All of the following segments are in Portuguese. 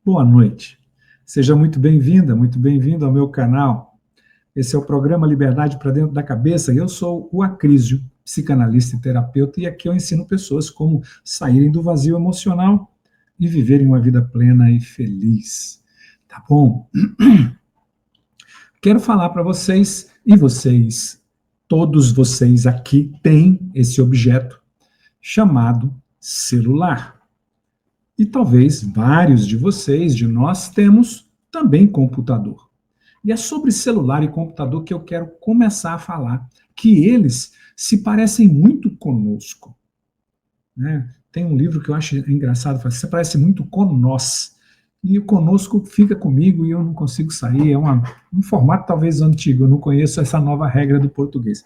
Boa noite. Seja muito bem-vinda, muito bem-vindo ao meu canal. Esse é o programa Liberdade para Dentro da Cabeça e eu sou o Acrísio, psicanalista e terapeuta, e aqui eu ensino pessoas como saírem do vazio emocional e viverem uma vida plena e feliz. Tá bom? Quero falar para vocês, e vocês, todos vocês aqui têm esse objeto chamado celular. E talvez vários de vocês, de nós, temos também computador. E é sobre celular e computador que eu quero começar a falar, que eles se parecem muito conosco. Né? Tem um livro que eu acho engraçado, fala, você parece muito com nós. E o conosco fica comigo e eu não consigo sair. É um formato talvez antigo, eu não conheço essa nova regra do português.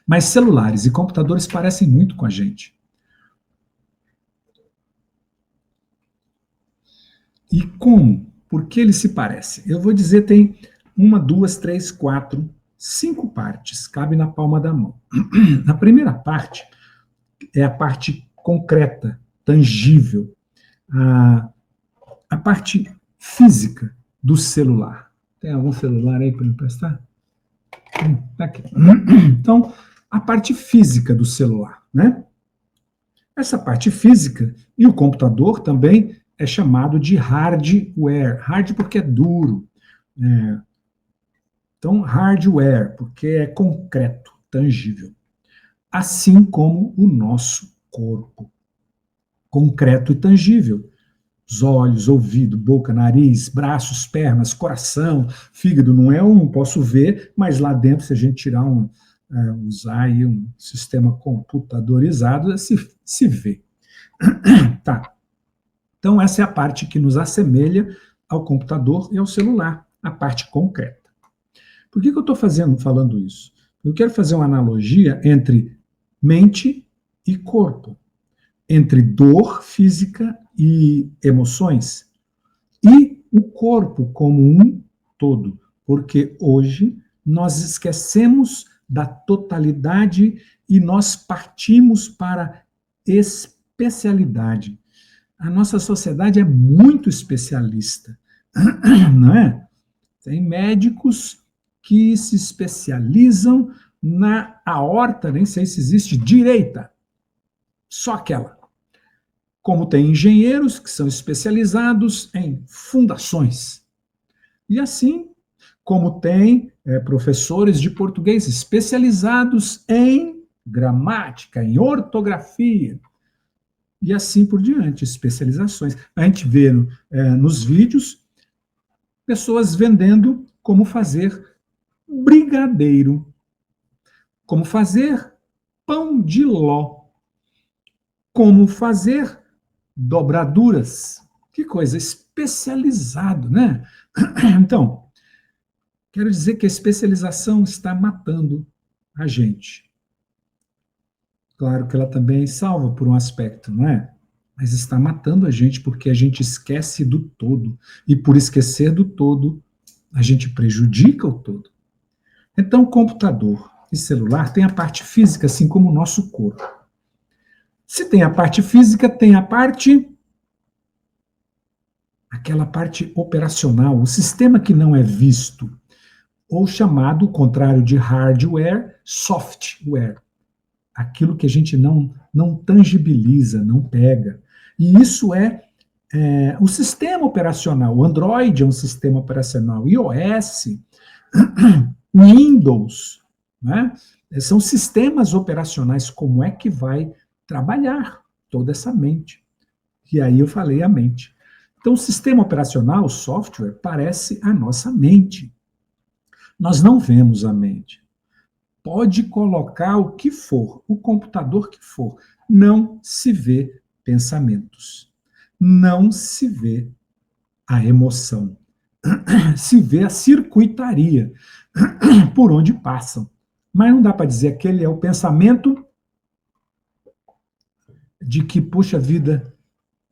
Mas celulares e computadores parecem muito com a gente. E como? Por que ele se parece? Eu vou dizer, tem 1, 2, 3, 4, 5 partes, cabe na palma da mão. A primeira parte é a parte concreta, tangível, a parte física do celular. Tem algum celular aí para emprestar? Tá aqui. Então, a parte física do celular, né? Essa parte física e o computador também é chamado de hardware. Hard porque é duro. Então, hardware, porque é concreto, tangível. Assim como o nosso corpo. Concreto e tangível. Os olhos, ouvido, boca, nariz, braços, pernas, coração, fígado, não posso ver, mas lá dentro, se a gente tirar usar aí um sistema computadorizado, se vê. Tá. Então, essa é a parte que nos assemelha ao computador e ao celular, a parte concreta. Por que eu estou falando isso? Eu quero fazer uma analogia entre mente e corpo, entre dor física e emoções, e o corpo como um todo, porque hoje nós esquecemos da totalidade e nós partimos para especialidade. A nossa sociedade é muito especialista, não é? Tem médicos que se especializam na aorta, nem sei se existe, direita, só aquela. Como tem engenheiros que são especializados em fundações. E assim, como tem professores de português especializados em gramática, em ortografia, e assim por diante, especializações. A gente vê nos vídeos pessoas vendendo como fazer brigadeiro, como fazer pão de ló, como fazer dobraduras. Que coisa, especializado, né? Então, quero dizer que a especialização está matando a gente. Claro que ela também salva por um aspecto, não é? Mas está matando a gente porque a gente esquece do todo. E por esquecer do todo, a gente prejudica o todo. Então, computador e celular tem a parte física, assim como o nosso corpo. Se tem a parte física, tem a parte... aquela parte operacional, o sistema que não é visto, ou chamado, o contrário de hardware, software. Aquilo que a gente não tangibiliza, não pega. E isso é o sistema operacional. O Android é um sistema operacional. iOS, Windows, né? São sistemas operacionais. Como é que vai trabalhar toda essa mente? E aí eu falei a mente. Então, o sistema operacional, o software, parece a nossa mente. Nós não vemos a mente. Pode colocar o que for, o computador que for, não se vê pensamentos, não se vê a emoção, se vê a circuitaria por onde passam. Mas não dá para dizer que aquele é o pensamento de que, puxa vida,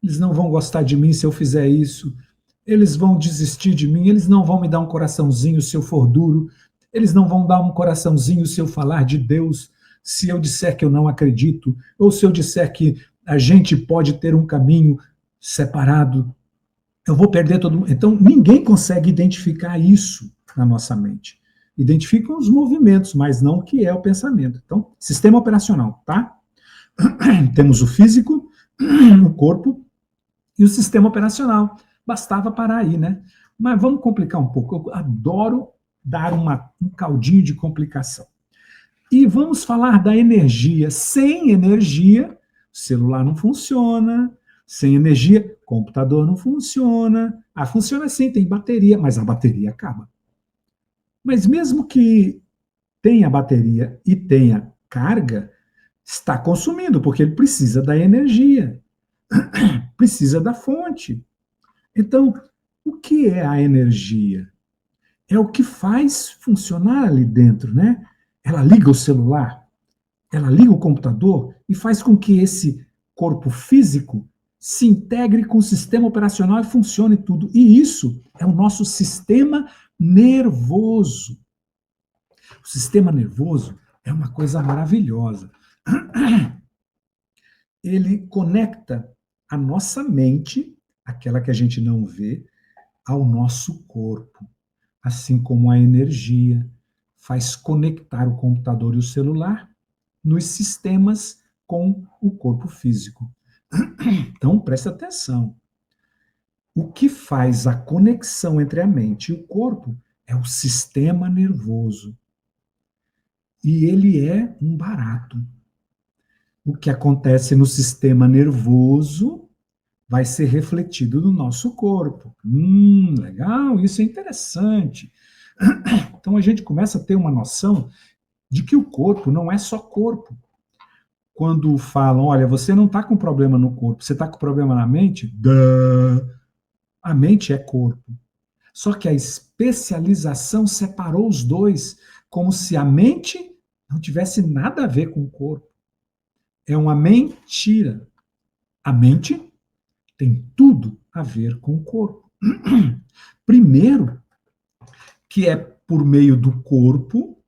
eles não vão gostar de mim se eu fizer isso, eles vão desistir de mim, eles não vão me dar um coraçãozinho se eu for duro, eles não vão dar um coraçãozinho se eu falar de Deus, se eu disser que eu não acredito, ou se eu disser que a gente pode ter um caminho separado, eu vou perder todo mundo. Então, ninguém consegue identificar isso na nossa mente. Identificam os movimentos, mas não o que é o pensamento. Então, sistema operacional, tá? Temos o físico, o corpo e o sistema operacional. Bastava parar aí, né? Mas vamos complicar um pouco. Eu adoro dar um caldinho de complicação. E vamos falar da energia. Sem energia, o celular não funciona. Sem energia, o computador não funciona. Ah, funciona sim, tem bateria, mas a bateria acaba. Mas mesmo que tenha bateria e tenha carga, está consumindo, porque ele precisa da energia, precisa da fonte. Então, o que é a energia? É o que faz funcionar ali dentro, né? Ela liga o celular, ela liga o computador e faz com que esse corpo físico se integre com o sistema operacional e funcione tudo. E isso é o nosso sistema nervoso. O sistema nervoso é uma coisa maravilhosa. Ele conecta a nossa mente, aquela que a gente não vê, ao nosso corpo, assim como a energia faz conectar o computador e o celular nos sistemas com o corpo físico. Então, presta atenção. O que faz a conexão entre a mente e o corpo é o sistema nervoso. E ele é um barato. O que acontece no sistema nervoso vai ser refletido no nosso corpo. Legal, isso é interessante. Então a gente começa a ter uma noção de que o corpo não é só corpo. Quando falam, olha, você não está com problema no corpo, você está com problema na mente? A mente é corpo. Só que a especialização separou os dois, como se a mente não tivesse nada a ver com o corpo. É uma mentira. A mente tem tudo a ver com o corpo. Primeiro, que é por meio do corpo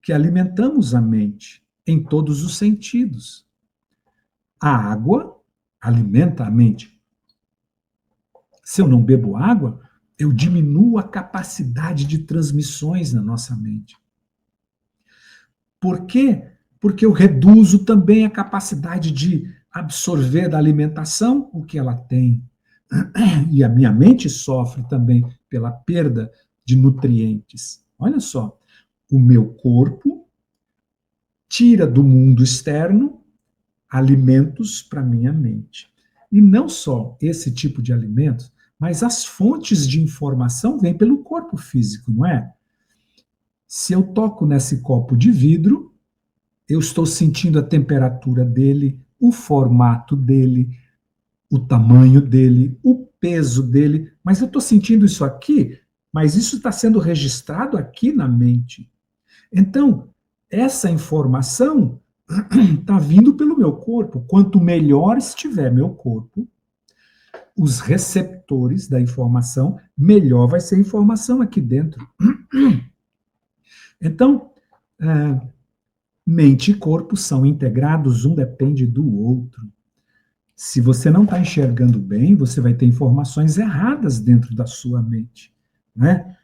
que alimentamos a mente, em todos os sentidos. A água alimenta a mente. Se eu não bebo água, eu diminuo a capacidade de transmissões na nossa mente. Por quê? Porque eu reduzo também a capacidade de absorver da alimentação o que ela tem. E a minha mente sofre também pela perda de nutrientes. Olha só, o meu corpo tira do mundo externo alimentos para minha mente. E não só esse tipo de alimentos, mas as fontes de informação vêm pelo corpo físico, não é? Se eu toco nesse copo de vidro, eu estou sentindo a temperatura dele, o formato dele, o tamanho dele, o peso dele, mas eu estou sentindo isso aqui, mas isso está sendo registrado aqui na mente. Então, essa informação está vindo pelo meu corpo. Quanto melhor estiver meu corpo, os receptores da informação, melhor vai ser a informação aqui dentro. Então, mente e corpo são integrados, um depende do outro. Se você não está enxergando bem, você vai ter informações erradas dentro da sua mente, né?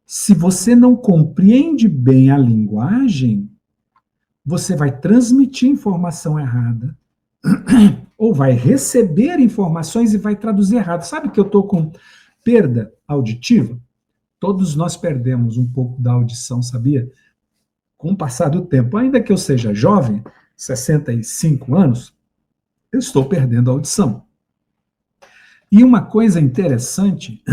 Se você não compreende bem a linguagem, você vai transmitir informação errada, ou vai receber informações e vai traduzir errado. Sabe que eu estou com perda auditiva? Todos nós perdemos um pouco da audição, sabia? Com o passar do tempo, ainda que eu seja jovem, 65 anos, eu estou perdendo a audição. E uma coisa interessante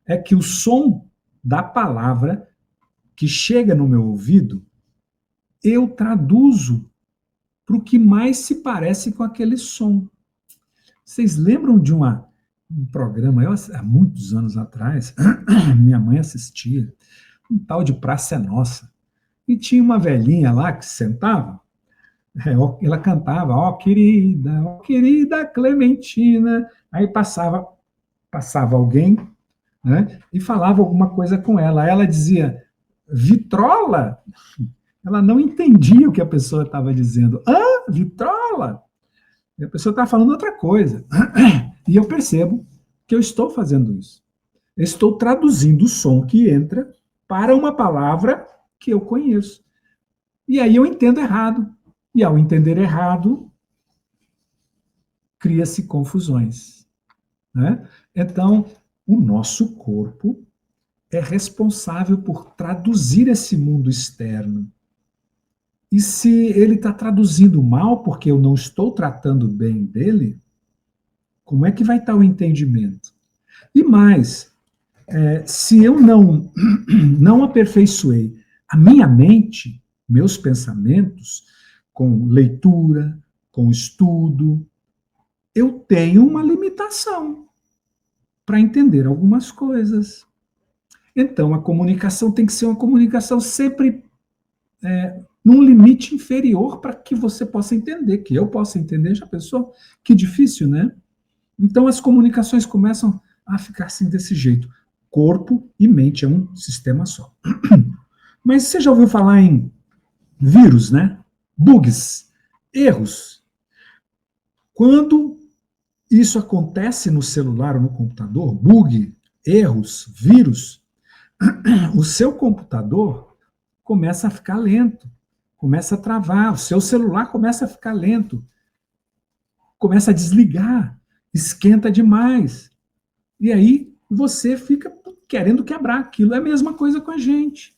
é que o som da palavra que chega no meu ouvido, eu traduzo para o que mais se parece com aquele som. Vocês lembram de um programa, há muitos anos atrás, minha mãe assistia, um tal de Praça é Nossa, e tinha uma velhinha lá que sentava, ela cantava, ó querida Clementina, aí passava alguém, né, e falava alguma coisa com ela, ela dizia, vitrola? Ela não entendia o que a pessoa estava dizendo. Vitrola? E a pessoa estava falando outra coisa. E eu percebo que eu estou fazendo isso. Eu estou traduzindo o som que entra para uma palavra que eu conheço. E aí eu entendo errado. E ao entender errado, cria-se confusões, né? Então, o nosso corpo é responsável por traduzir esse mundo externo. E se ele está traduzindo mal, porque eu não estou tratando bem dele, como é que vai estar o entendimento? E mais, se eu não aperfeiçoei a minha mente, meus pensamentos, com leitura, com estudo, eu tenho uma limitação para entender algumas coisas. Então, a comunicação tem que ser uma comunicação sempre num limite inferior para que você possa entender, que eu possa entender. Já pensou? Que difícil, né? Então, as comunicações começam a ficar assim desse jeito. Corpo e mente é um sistema só. Mas você já ouviu falar em vírus, né? Bugs, erros. Quando isso acontece no celular ou no computador, bug, erros, vírus, o seu computador começa a ficar lento, começa a travar, o seu celular começa a ficar lento, começa a desligar, esquenta demais. E aí você fica querendo quebrar aquilo. É a mesma coisa com a gente.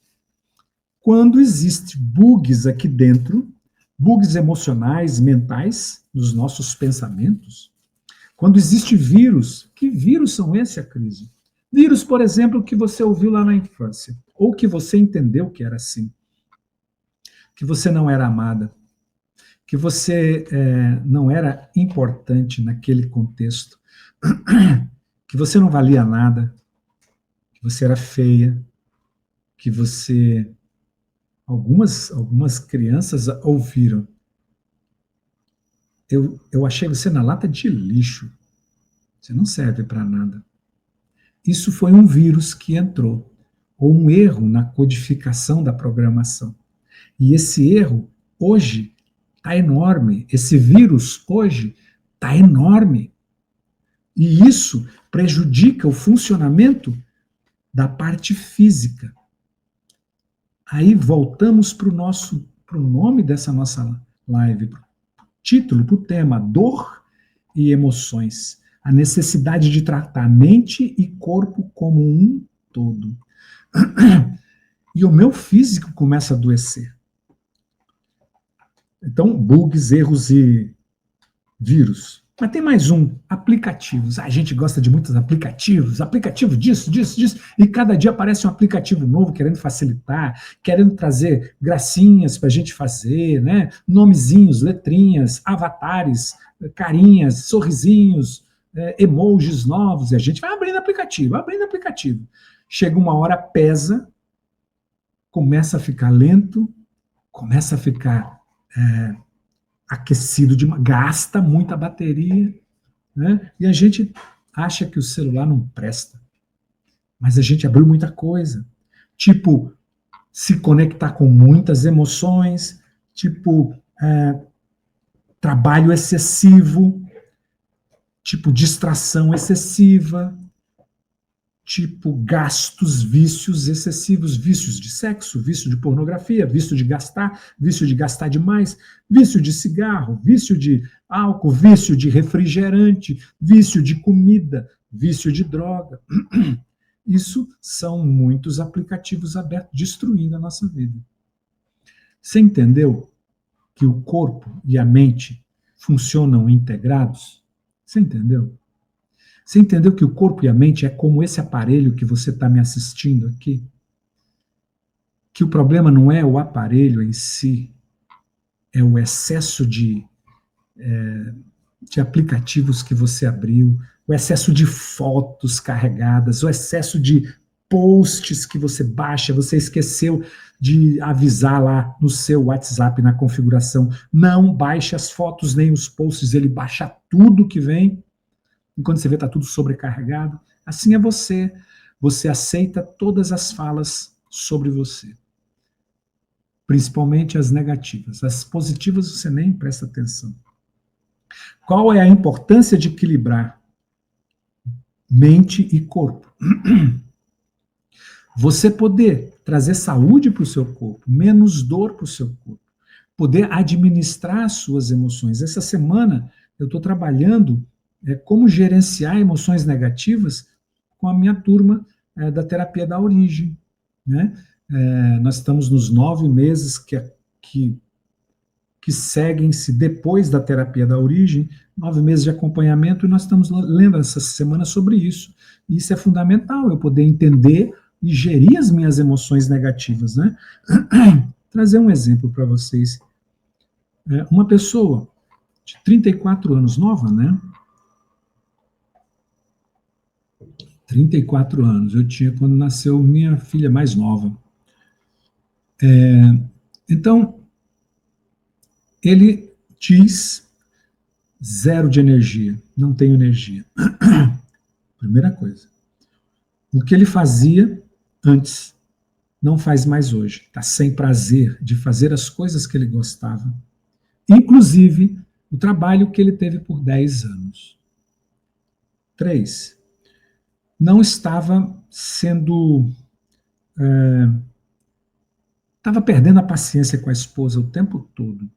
Quando existe bugs aqui dentro, bugs emocionais, mentais, nos nossos pensamentos, quando existe vírus, que vírus são esses, a crise? Vírus, por exemplo, que você ouviu lá na infância, ou que você entendeu que era assim, que você não era amada, que você não era importante naquele contexto, que você não valia nada, que você era feia, que você... Algumas crianças ouviram: eu achei você na lata de lixo, você não serve para nada. Isso foi um vírus que entrou, ou um erro na codificação da programação. E esse erro, hoje, está enorme. Esse vírus, hoje, está enorme. E isso prejudica o funcionamento da parte física. Aí voltamos para o nome dessa nossa live, para o título, para o tema: dor e emoções. A necessidade de tratar mente e corpo como um todo. E o meu físico começa a adoecer. Então, bugs, erros e vírus. Mas tem mais um, aplicativos. A gente gosta de muitos aplicativos, aplicativo disso, disso, disso, e cada dia aparece um aplicativo novo querendo facilitar, querendo trazer gracinhas para a gente fazer, né? Nomezinhos, letrinhas, avatares, carinhas, sorrisinhos, emojis novos, e a gente vai abrindo aplicativo, abrindo aplicativo. Chega uma hora, pesa, começa a ficar lento, começa a ficar aquecido, gasta muita bateria, né? E a gente acha que o celular não presta, mas a gente abriu muita coisa, tipo se conectar com muitas emoções, tipo trabalho excessivo, tipo distração excessiva, tipo gastos, vícios excessivos, vícios de sexo, vício de pornografia, vício de gastar demais, vício de cigarro, vício de álcool, vício de refrigerante, vício de comida, vício de droga. Isso são muitos aplicativos abertos destruindo a nossa vida. Você entendeu que o corpo e a mente funcionam integrados? Você entendeu? Você entendeu que o corpo e a mente é como esse aparelho que você está me assistindo aqui? Que o problema não é o aparelho em si, é o excesso de aplicativos que você abriu, o excesso de fotos carregadas, o excesso de posts que você baixa, você esqueceu de avisar lá no seu WhatsApp, na configuração, não baixe as fotos nem os posts, ele baixa tudo que vem. E quando você vê, está tudo sobrecarregado. Assim é você. Você aceita todas as falas sobre você. Principalmente as negativas. As positivas você nem presta atenção. Qual é a importância de equilibrar mente e corpo. Você poder trazer saúde para o seu corpo, menos dor para o seu corpo, poder administrar as suas emoções. Essa semana eu estou trabalhando como gerenciar emoções negativas com a minha turma da terapia da origem. Né? Nós estamos nos 9 meses que seguem-se depois da terapia da origem, 9 meses de acompanhamento, e nós estamos lendo essa semana sobre isso. E isso é fundamental, eu poder entender e gerir as minhas emoções negativas. Né? Trazer um exemplo para vocês. Uma pessoa de 34 anos, nova, né? 34 anos, eu tinha quando nasceu minha filha mais nova. Então, ele diz 0 de energia, não tenho energia. Primeira coisa. O que ele fazia antes, não faz mais hoje. Está sem prazer de fazer as coisas que ele gostava. Inclusive, o trabalho que ele teve por 10 anos. 3. Não estava sendo... Estava perdendo a paciência com a esposa o tempo todo.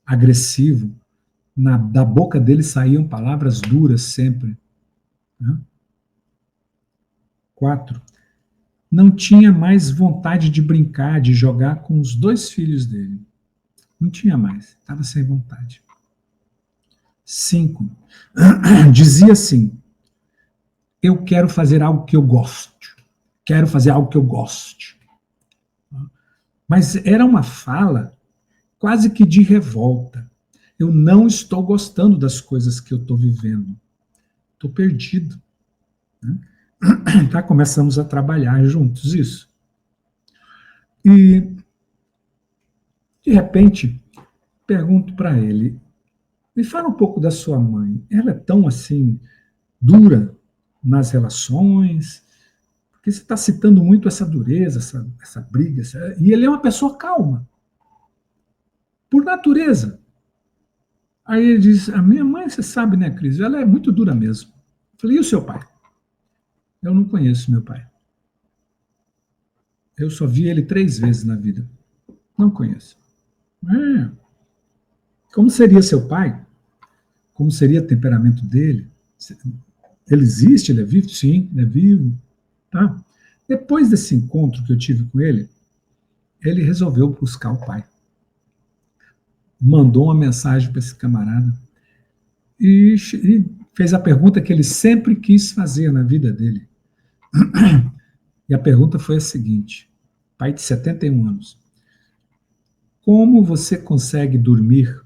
Agressivo. Da boca dele saíam palavras duras sempre. 4. Não tinha mais vontade de brincar, de jogar com os 2 filhos dele. Não tinha mais, estava sem vontade. 5. Dizia assim: eu quero fazer algo que eu goste. Quero fazer algo que eu goste. Mas era uma fala quase que de revolta. Eu não estou gostando das coisas que eu estou vivendo. Estou perdido. Tá? Começamos a trabalhar juntos isso. E, de repente, pergunto para ele, me fala um pouco da sua mãe. Ela é tão, assim, dura nas relações? Porque você está citando muito essa dureza, essa briga. E ele é uma pessoa calma. Por natureza. Aí ele diz, a minha mãe, você sabe, né, Cris? Ela é muito dura mesmo. Eu falei, e o seu pai? Eu não conheço meu pai. Eu só vi ele 3 vezes na vida. Não conheço. Como seria seu pai? Como seria o temperamento dele? Ele existe? Ele é vivo? Sim, ele é vivo. Tá? Depois desse encontro que eu tive com ele, ele resolveu buscar o pai. Mandou uma mensagem para esse camarada e fez a pergunta que ele sempre quis fazer na vida dele. E a pergunta foi a seguinte: pai de 71 anos, como você consegue dormir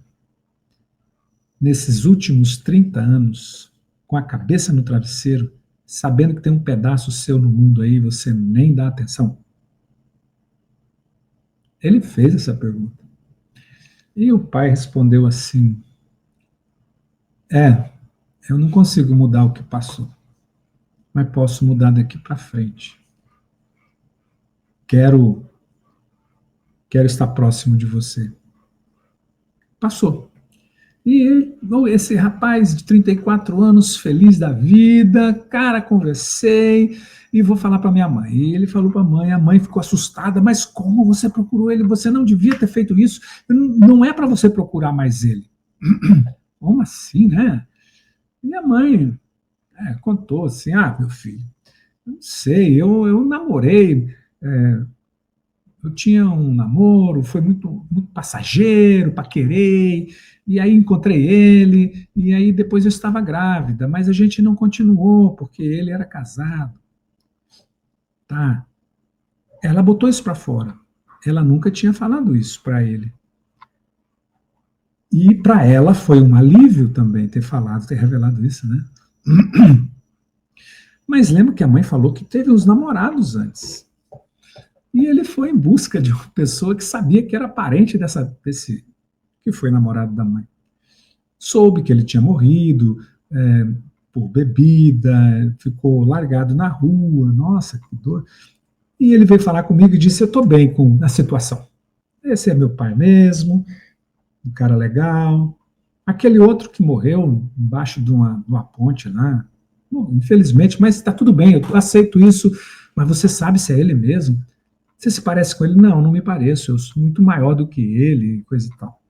nesses últimos 30 anos com a cabeça no travesseiro, sabendo que tem um pedaço seu no mundo aí e você nem dá atenção? Ele fez essa pergunta. E o pai respondeu assim: eu não consigo mudar o que passou, mas posso mudar daqui para frente. Quero estar próximo de você. Passou. E esse rapaz de 34 anos, feliz da vida, cara, conversei e vou falar para minha mãe. E ele falou para a mãe ficou assustada, mas como você procurou ele? Você não devia ter feito isso. Não é para você procurar mais ele. Como assim, né? E a mãe contou assim, meu filho, não sei, eu namorei, eu tinha um namoro, foi muito, muito passageiro, paquerei, e aí encontrei ele, e aí depois eu estava grávida, mas a gente não continuou, porque ele era casado. Tá. Ela botou isso para fora. Ela nunca tinha falado isso para ele. E para ela foi um alívio também ter falado, ter revelado isso, né? Mas lembra que a mãe falou que teve uns namorados antes. E ele foi em busca de uma pessoa que sabia que era parente desse que foi namorado da mãe. Soube que ele tinha morrido por bebida, ficou largado na rua, nossa, que dor. E ele veio falar comigo e disse, eu estou bem com a situação. Esse é meu pai mesmo, um cara legal. Aquele outro que morreu embaixo de uma ponte lá, Bom, infelizmente, mas está tudo bem, eu aceito isso, mas você sabe se é ele mesmo? Você se parece com ele? Não, não me pareço, eu sou muito maior do que ele, coisa e tal.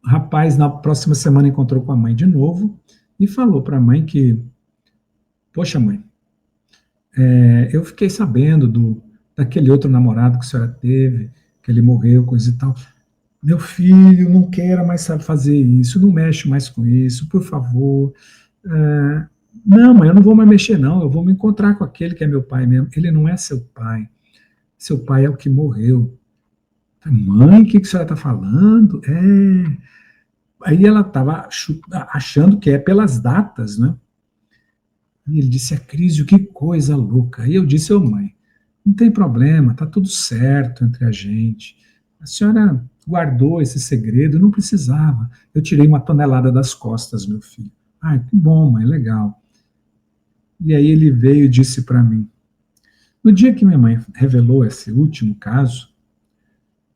O rapaz, na próxima semana, encontrou com a mãe de novo e falou para a mãe que, poxa, mãe, eu fiquei sabendo daquele outro namorado que a senhora teve, que ele morreu, coisa e tal. Meu filho, não queira mais fazer isso, não mexe mais com isso, por favor. É, não, mãe, eu não vou mais mexer, não. Eu vou me encontrar com aquele que é meu pai mesmo. Ele não é seu pai. Seu pai é o que morreu. Mãe, o que a senhora está falando? Aí ela estava achando que é pelas datas, né? E ele disse, Crísio, que coisa louca. Aí eu disse, ô mãe, não tem problema, tá tudo certo entre a gente. A senhora guardou esse segredo, não precisava. Eu tirei uma tonelada das costas, meu filho. Ah, que bom, mãe, legal. E aí ele veio e disse para mim, no dia que minha mãe revelou esse último caso,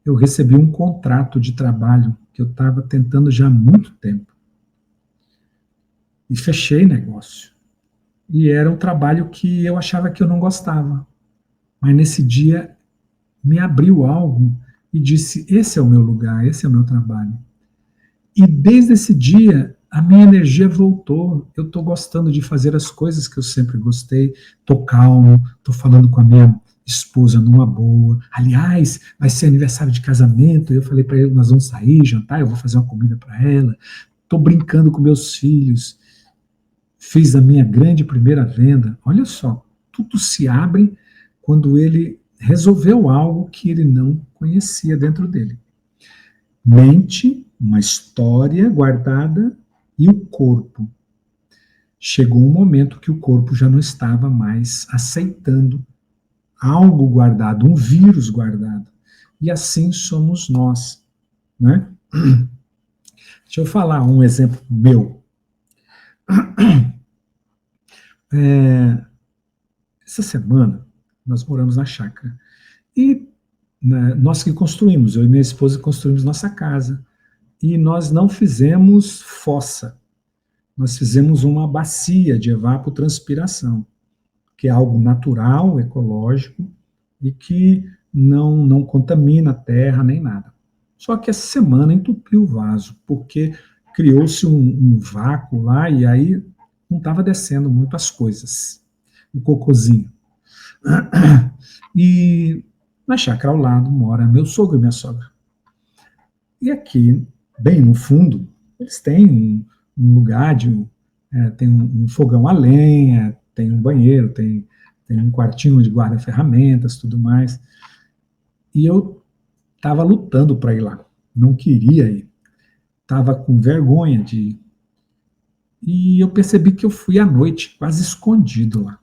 eu recebi um contrato de trabalho que eu estava tentando já há muito tempo. E fechei negócio. E era um trabalho que eu achava que eu não gostava. Mas nesse dia me abriu algo e disse: esse é o meu lugar, esse é o meu trabalho. E desde esse dia, a minha energia voltou. Eu estou gostando de fazer as coisas que eu sempre gostei. Estou calmo, estou falando com a minha esposa numa boa. Aliás, vai ser aniversário de casamento. Eu falei para ele: nós vamos sair, jantar, eu vou fazer uma comida para ela. Estou brincando com meus filhos. Fiz a minha grande primeira venda. Olha só, tudo se abre quando ele resolveu algo que ele não conhecia dentro dele. Mente, uma história guardada e o corpo. Chegou um momento que o corpo já não estava mais aceitando algo guardado, um vírus guardado. E assim somos nós, né? Deixa eu falar um exemplo meu. Essa semana nós moramos na chácara e né, nós que construímos, eu e minha esposa construímos nossa casa e nós não fizemos fossa, nós fizemos uma bacia de evapotranspiração, que é algo natural, ecológico e que não contamina a terra nem nada. Só que essa semana entupiu o vaso, porque criou-se um vácuo lá e aí não estava descendo muito as coisas, o cocôzinho. E na chácara ao lado mora meu sogro e minha sogra. E aqui, bem no fundo, eles têm um lugar tem um fogão a lenha, tem um banheiro, tem um quartinho onde guarda ferramentas, tudo mais. E eu estava lutando para ir lá, não queria ir, estava com vergonha de ir. E eu percebi que eu fui à noite, quase escondido lá,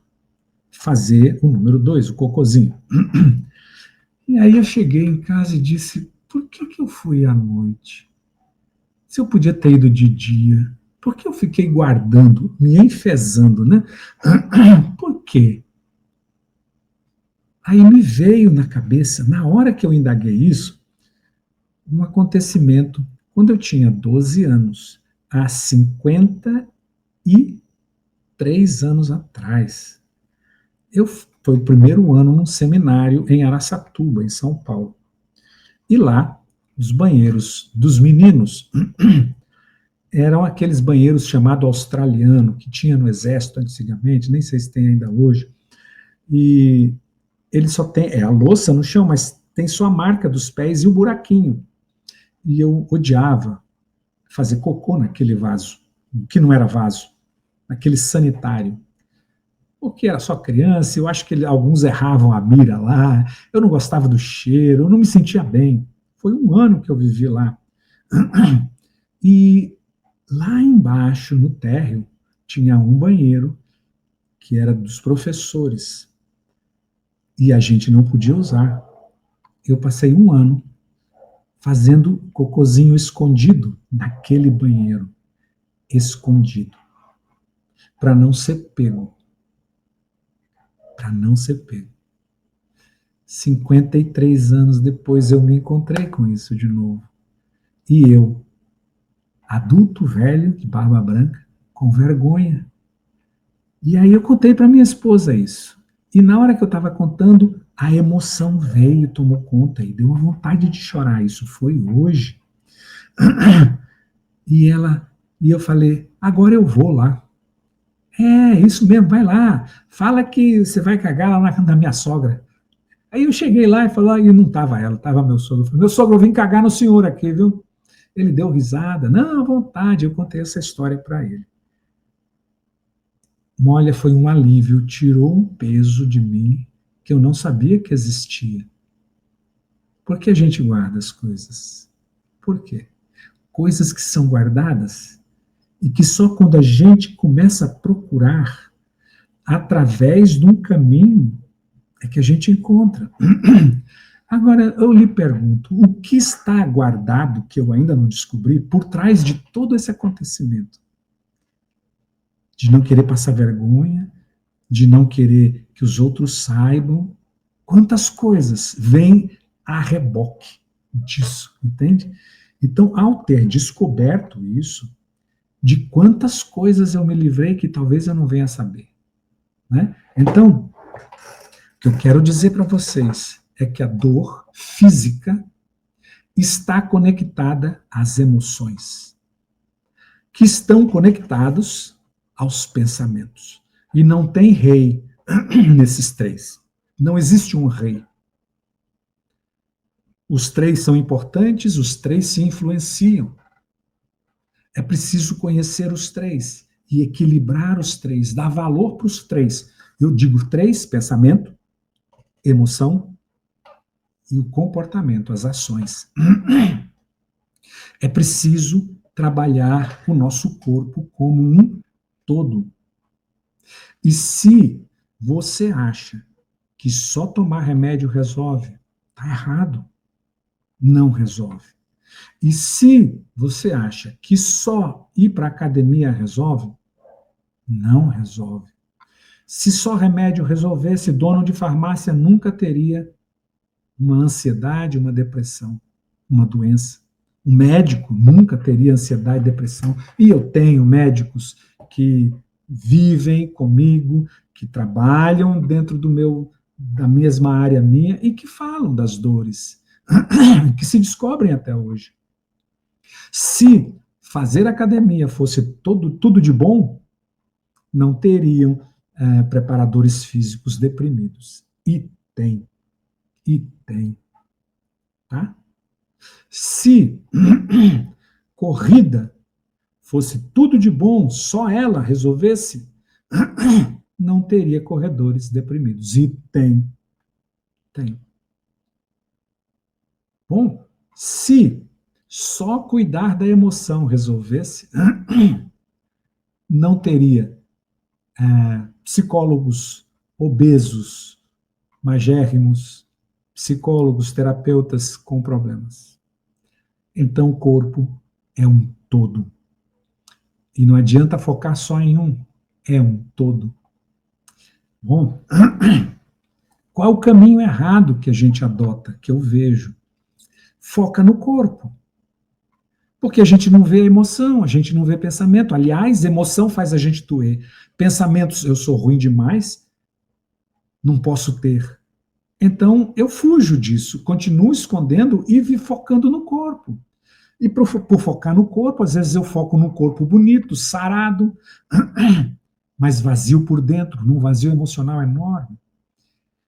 fazer o número 2, o cocôzinho. E aí eu cheguei em casa e disse, por que eu fui à noite? Se eu podia ter ido de dia, por que eu fiquei guardando, me enfezando, né? Por quê? Aí me veio na cabeça, na hora que eu indaguei isso, um acontecimento. Quando eu tinha 12 anos, há 53 anos atrás, foi o primeiro ano num seminário em Araçatuba, em São Paulo. E lá, os banheiros dos meninos eram aqueles banheiros chamado australiano, que tinha no exército antigamente, nem sei se tem ainda hoje. E ele só tem, a louça no chão, mas tem só a marca dos pés e o buraquinho. E eu odiava fazer cocô naquele vaso, que não era vaso, naquele sanitário. Porque era só criança, eu acho que alguns erravam a mira lá, eu não gostava do cheiro, eu não me sentia bem. Foi um ano que eu vivi lá. E lá embaixo, no térreo, tinha um banheiro que era dos professores. E a gente não podia usar. Eu passei um ano fazendo cocôzinho escondido naquele banheiro. Escondido. Para não ser pego. Para não ser pego. 53 anos depois eu me encontrei com isso de novo. E eu, adulto velho, de barba branca, com vergonha. E aí eu contei para minha esposa isso. E na hora que eu estava contando, a emoção veio, tomou conta e deu uma vontade de chorar. Isso foi hoje. E eu falei, agora eu vou lá. É, isso mesmo, vai lá. Fala que você vai cagar lá na casa da minha sogra. Aí eu cheguei lá e falei, e não estava ela, estava meu sogro. Eu falei, meu sogro, eu vim cagar no senhor aqui, viu? Ele deu risada. Não, à vontade, eu contei essa história para ele. Olha, foi um alívio, tirou um peso de mim que eu não sabia que existia. Por que a gente guarda as coisas? Por quê? Coisas que são guardadas e que só quando a gente começa a procurar através de um caminho é que a gente encontra. Agora, eu lhe pergunto, o que está guardado que eu ainda não descobri por trás de todo esse acontecimento? De não querer passar vergonha, de não querer que os outros saibam. Quantas coisas vêm a reboque disso, entende? Então, ao ter descoberto isso, de quantas coisas eu me livrei que talvez eu não venha a saber, né? Então, o que eu quero dizer para vocês é que a dor física está conectada às emoções, que estão conectados aos pensamentos. E não tem rei nesses três. Não existe um rei. Os três são importantes, os três se influenciam. É preciso conhecer os três e equilibrar os três, dar valor para os três. Eu digo três: pensamento, emoção e o comportamento, as ações. É preciso trabalhar o nosso corpo como um todo. E se você acha que só tomar remédio resolve, está errado. Não resolve. E se você acha que só ir para a academia resolve, não resolve. Se só remédio resolvesse, dono de farmácia nunca teria uma ansiedade, uma depressão, uma doença. O médico nunca teria ansiedade e depressão. E eu tenho médicos que vivem comigo, que trabalham dentro da mesma área minha e que falam das dores, que se descobrem até hoje. Se fazer academia fosse tudo de bom, não teriam preparadores físicos deprimidos. E tem. Tá? Se corrida fosse tudo de bom, só ela resolvesse, não teria corredores deprimidos. E tem. Bom, se só cuidar da emoção resolvesse, não teria psicólogos obesos, magérrimos, psicólogos, terapeutas com problemas. Então, o corpo é um todo. E não adianta focar só em um, é um todo. Bom, qual o caminho errado que a gente adota, que eu vejo? Foca no corpo. Porque a gente não vê emoção, a gente não vê pensamento. Aliás, emoção faz a gente doer. Pensamentos, eu sou ruim demais, não posso ter. Então, eu fujo disso, continuo escondendo e focando no corpo. E por focar no corpo, às vezes eu foco num corpo bonito, sarado, mas vazio por dentro, num vazio emocional enorme.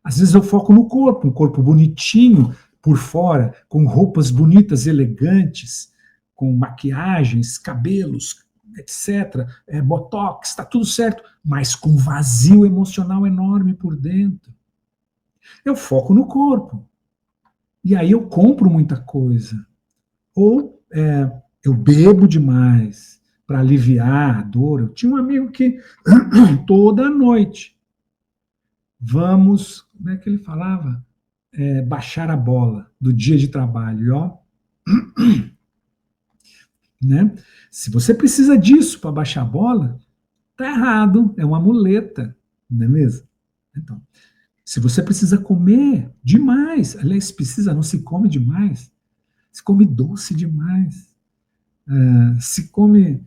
Às vezes eu foco no corpo, um corpo bonitinho por fora, com roupas bonitas, elegantes, com maquiagens, cabelos, etc., botox, está tudo certo, mas com vazio emocional enorme por dentro. Eu foco no corpo. E aí eu compro muita coisa. Ou eu bebo demais para aliviar a dor. Eu tinha um amigo que toda noite vamos, como é que ele falava? Baixar a bola do dia de trabalho. E, ó, né? Se você precisa disso para baixar a bola, tá errado, é uma muleta, não é mesmo? Então, se você precisa comer demais, aliás, precisa, não se come demais, se come doce demais, se come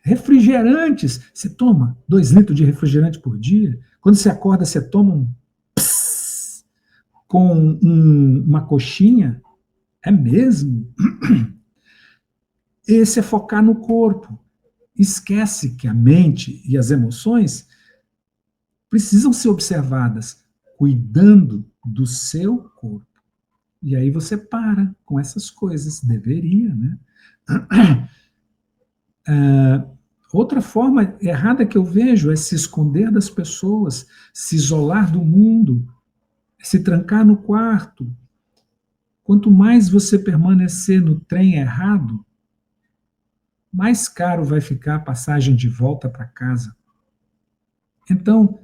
Refrigerantes. Você toma 2 litros de refrigerante por dia? Quando você acorda, você toma um pss, com uma coxinha? É mesmo? Esse é focar no corpo. Esquece que a mente e as emoções precisam ser observadas, cuidando do seu corpo. E aí você para com essas coisas. Deveria, né? Outra forma errada que eu vejo é se esconder das pessoas, se isolar do mundo, se trancar no quarto. Quanto mais você permanecer no trem errado, mais caro vai ficar a passagem de volta para casa. Então,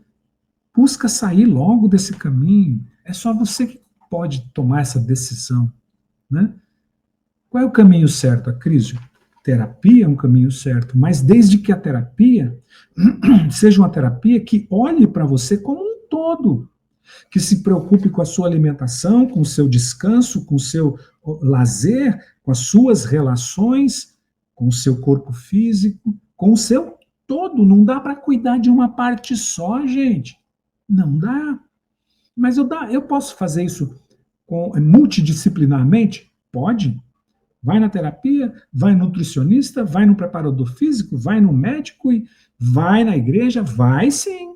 busca sair logo desse caminho. É só você que pode tomar essa decisão, né? Qual é o caminho certo, Acrísio? Terapia é um caminho certo, mas desde que a terapia seja uma terapia que olhe para você como um todo, que se preocupe com a sua alimentação, com o seu descanso, com o seu lazer, com as suas relações, com o seu corpo físico, com o seu todo. Não dá para cuidar de uma parte só, gente. Não dá. Mas eu posso fazer isso multidisciplinarmente? Pode. Vai na terapia, vai no nutricionista, vai no preparador físico, vai no médico e vai na igreja? Vai sim.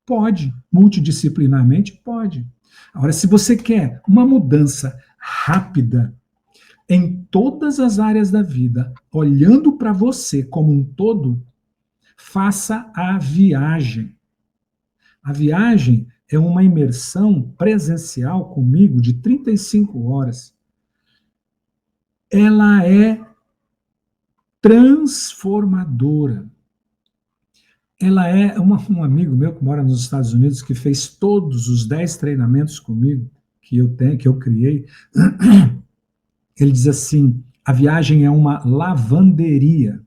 Pode. Multidisciplinarmente? Pode. Agora, se você quer uma mudança rápida em todas as áreas da vida, olhando para você como um todo, faça a viagem. A viagem é uma imersão presencial comigo de 35 horas. Ela é transformadora. Ela é um amigo meu que mora nos Estados Unidos, que fez todos os 10 treinamentos comigo, que eu criei. Ele diz assim: a viagem é uma lavanderia.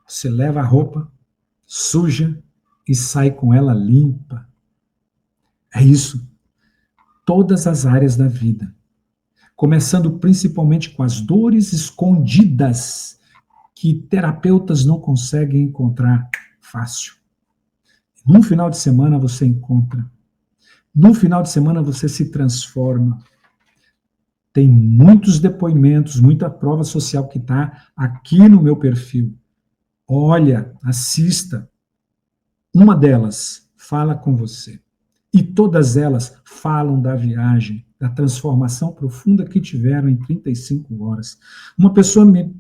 Você leva a roupa suja e sai com ela limpa. É isso. Todas as áreas da vida. Começando principalmente com as dores escondidas que terapeutas não conseguem encontrar fácil. Num final de semana você encontra. No final de semana você se transforma. Tem muitos depoimentos, muita prova social que está aqui no meu perfil. Olha, assista. Uma delas fala com você. E todas elas falam da viagem, da transformação profunda que tiveram em 35 horas. Uma pessoa me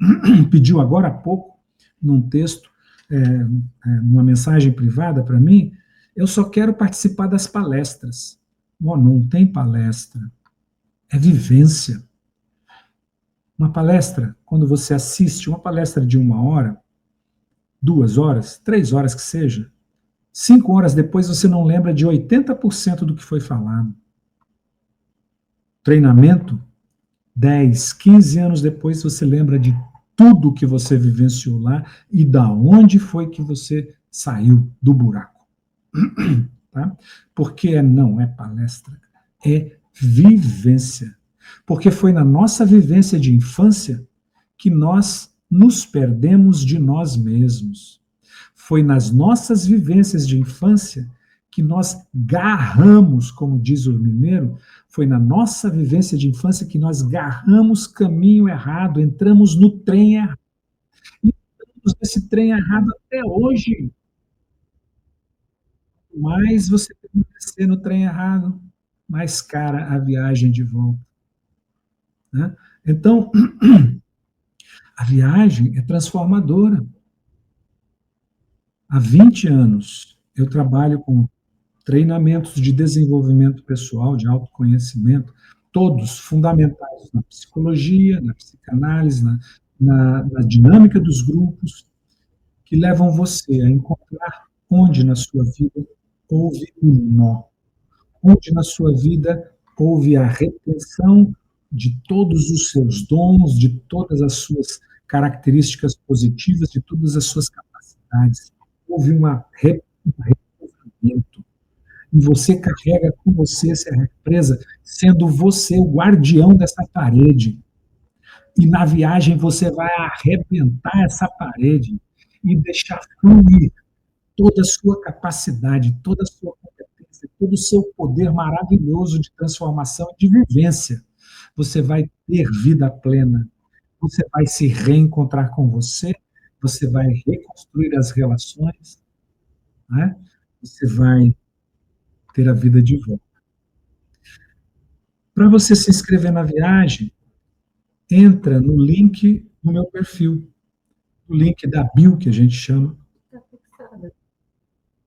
pediu agora há pouco, num texto, numa mensagem privada para mim, eu só quero participar das palestras. Não tem palestra. É vivência. Uma palestra, quando você assiste uma palestra de 1 hora, 2 horas, 3 horas que seja, 5 horas depois você não lembra de 80% do que foi falado. Treinamento, 10, 15 anos depois você lembra de tudo que você vivenciou lá e da onde foi que você saiu do buraco. Tá? Porque não é palestra, é vivência. Porque foi na nossa vivência de infância que nós nos perdemos de nós mesmos. Foi nas nossas vivências de infância que nós garramos, como diz o mineiro, foi na nossa vivência de infância que nós garramos caminho errado, entramos no trem errado. E estamos nesse trem errado até hoje. Mais você permanecer no trem errado, mais cara a viagem de volta. Né? Então, a viagem é transformadora. Há 20 anos eu trabalho com treinamentos de desenvolvimento pessoal, de autoconhecimento, todos fundamentados na psicologia, na psicanálise, na dinâmica dos grupos, que levam você a encontrar onde na sua vida houve um nó, onde na sua vida houve a retenção de todos os seus dons, de todas as suas características positivas, de todas as suas capacidades. Houve um represamento. E você carrega com você essa represa, sendo você o guardião dessa parede. E na viagem você vai arrebentar essa parede e deixar fluir toda a sua capacidade, toda a sua competência, todo o seu poder maravilhoso de transformação e de vivência. Você vai ter vida plena, você vai se reencontrar com você vai reconstruir as relações, né? Você vai ter a vida de volta. Para você se inscrever na viagem, entra no link no meu perfil, o link da bio, que a gente chama.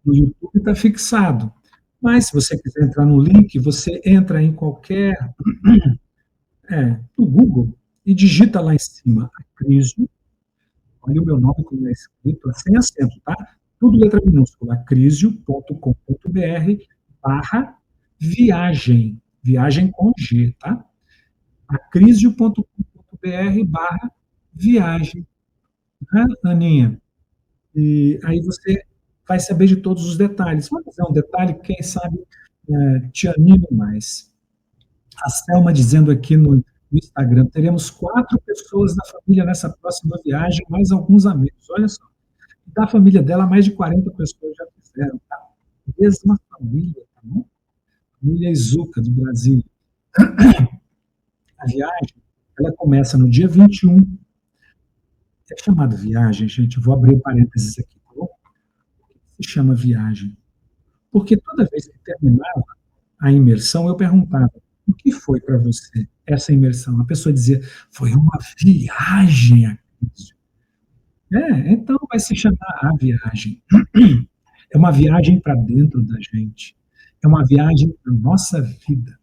No YouTube está fixado. Mas se você quiser entrar no link, você entra em qualquer no Google e digita lá em cima Acrisio. Olha o meu nome como é escrito, sem acento, tá? Tudo letra minúscula, acrisio.com.br barra viagem. Viagem com G, tá? acrisio.com.br barra viagem. Tá, Aninha? E aí você vai saber de todos os detalhes. Vamos fazer um detalhe, quem sabe te anime mais. A Selma dizendo aqui no Instagram, teremos 4 pessoas da família nessa próxima viagem, mais alguns amigos. Olha só, da família dela, mais de 40 pessoas já fizeram, tá? Mesma família, tá bom? Família Izuca, do Brasil. A viagem, ela começa no dia 21. É chamada viagem, gente, eu vou abrir parênteses aqui, tá bom? Por que se chama viagem? Porque toda vez que terminava a imersão, eu perguntava: o que foi para você essa imersão? A pessoa dizia: foi uma viagem. Então vai se chamar a viagem. É uma viagem para dentro da gente. É uma viagem para a nossa vida.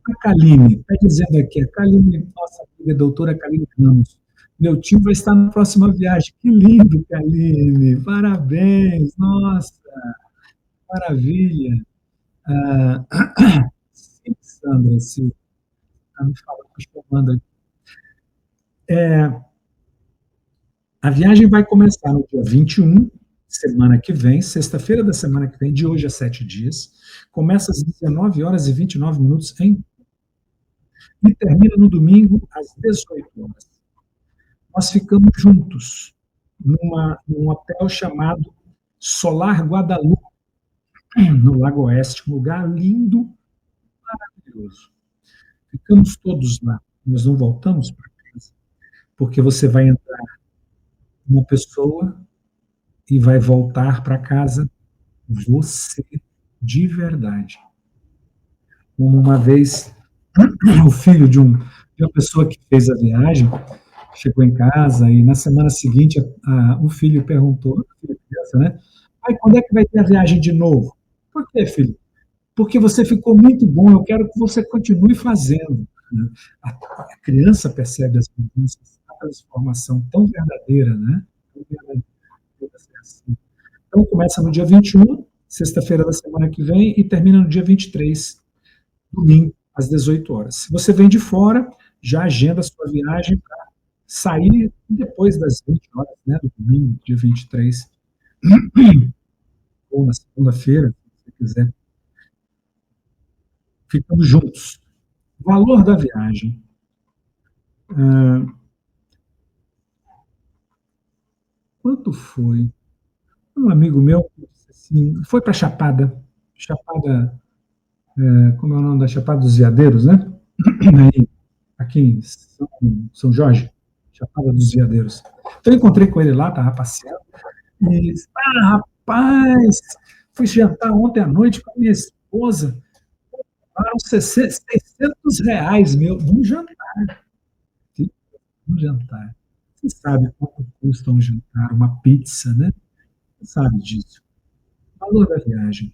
A Kaline, está dizendo aqui, a Kaline, nossa amiga doutora Kaline Ramos, meu tio vai estar na próxima viagem. Que lindo, Kaline! Parabéns! Nossa, maravilha! Ah, sim, Sandra, se está me falando, chamando aqui. A viagem vai começar no dia 21, semana que vem, sexta-feira da semana que vem, de hoje a 7 dias. Começa às 19 horas e 29 minutos e termina no domingo às 18 horas. Nós ficamos juntos num hotel chamado Solar Guadalupe, no Lago Oeste, um lugar lindo, maravilhoso. Ficamos todos lá. Nós não voltamos para casa, porque você vai entrar uma pessoa e vai voltar para casa você de verdade. Como uma vez, o filho de uma pessoa que fez a viagem chegou em casa e na semana seguinte o filho perguntou, criança, né? Pai, quando é que vai ter a viagem de novo? Por quê, filho? Porque você ficou muito bom, eu quero que você continue fazendo. A criança percebe as mudanças, a transformação tão verdadeira, né? Tão verdadeira, assim. Então, começa no dia 21, sexta-feira da semana que vem, e termina no dia 23, domingo, às 18 horas. Se você vem de fora, já agenda a sua viagem para sair depois das 20 horas, né, do domingo, dia 23, ou na segunda-feira, se você quiser. Ficamos juntos. Valor da viagem. Quanto foi? Um amigo meu disse assim, foi para Chapada, Chapada, como é o nome da Chapada dos Veadeiros, né? Aqui em São Jorge, Chapada dos Veadeiros. Então eu encontrei com ele lá, estava passeando, e disse, rapaz, fui jantar ontem à noite com a minha esposa, pagaram R$ 600, meu, num jantar. Um jantar. Você sabe quanto custa um jantar, uma pizza, né? Você sabe disso. Valor da viagem.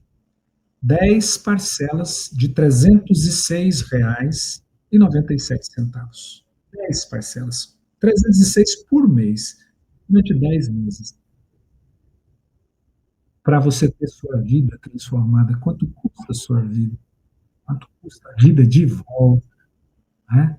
10 parcelas de R$ 306,97. 10 parcelas. 306 por mês, durante 10 meses. Para você ter sua vida transformada, quanto custa a sua vida? Quanto custa a vida de volta? Né?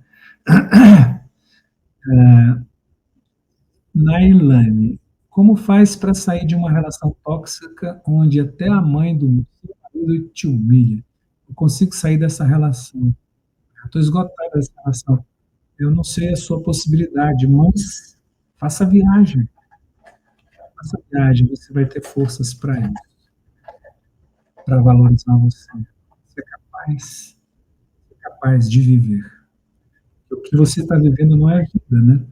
Nailane, como faz para sair de uma relação tóxica onde até a mãe do seu marido te humilha? Eu consigo sair dessa relação. Estou esgotado dessa relação. Eu não sei a sua possibilidade, mas faça a viagem. Faça a viagem, você vai ter forças para isso, para valorizar você. Você é capaz de viver. O que você está vivendo não é vida, né?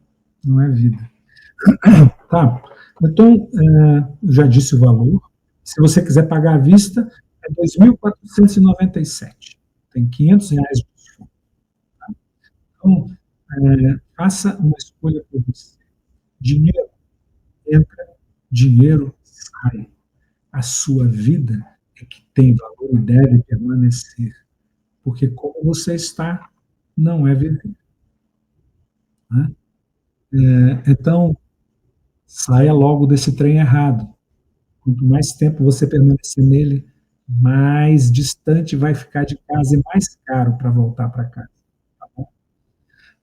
Não é vida. Tá? Então, eu já disse o valor. Se você quiser pagar à vista, é 2.497. Tem R$ 500 de desconto. Então, faça uma escolha por você. Dinheiro entra, dinheiro sai. A sua vida é que tem valor e deve permanecer. Porque como você está, não é viver. Né? Então, saia logo desse trem errado. Quanto mais tempo você permanecer nele, mais distante vai ficar de casa e mais caro para voltar para casa. Tá bom?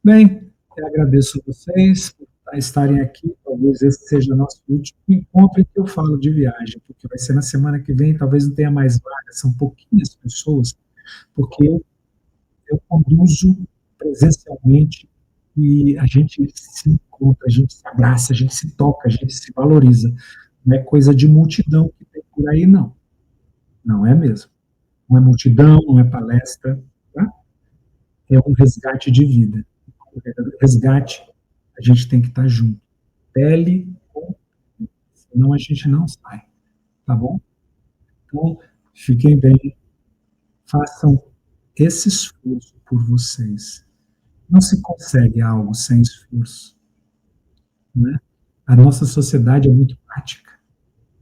Bem, eu agradeço a vocês por estarem aqui. Talvez esse seja o nosso último encontro em que eu falo de viagem, porque vai ser na semana que vem, talvez não tenha mais vagas, são pouquinhas pessoas, porque eu conduzo presencialmente e a gente se encontra, a gente se abraça, a gente se toca, a gente se valoriza. Não é coisa de multidão que tem por aí, não. Não é mesmo. Não é multidão, não é palestra, tá? É um resgate de vida. Resgate, a gente tem que estar junto. Pele com pele, senão a gente não sai, tá bom? Então, fiquem bem, façam esse esforço por vocês. Não se consegue algo sem esforço, né? A nossa sociedade é muito prática.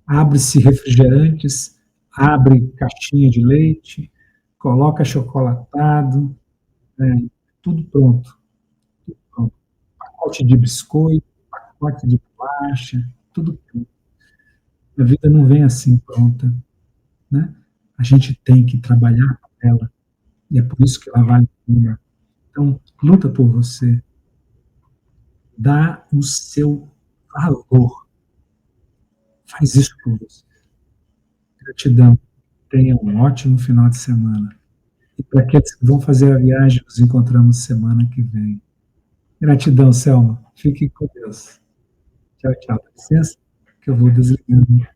Abre-se refrigerantes, abre caixinha de leite, coloca chocolatado, é, tudo pronto, tudo pronto. Pacote de biscoito, pacote de bolacha, tudo pronto. A vida não vem assim pronta, né? A gente tem que trabalhar com ela, e é por isso que ela vale a pena. Então, luta por você, dá o seu valor, faz isso por você. Gratidão. Tenha um ótimo final de semana. E para aqueles que vão fazer a viagem, nos encontramos semana que vem. Gratidão, Selma. Fique com Deus. Tchau, tchau. Dá licença, que eu vou desligando.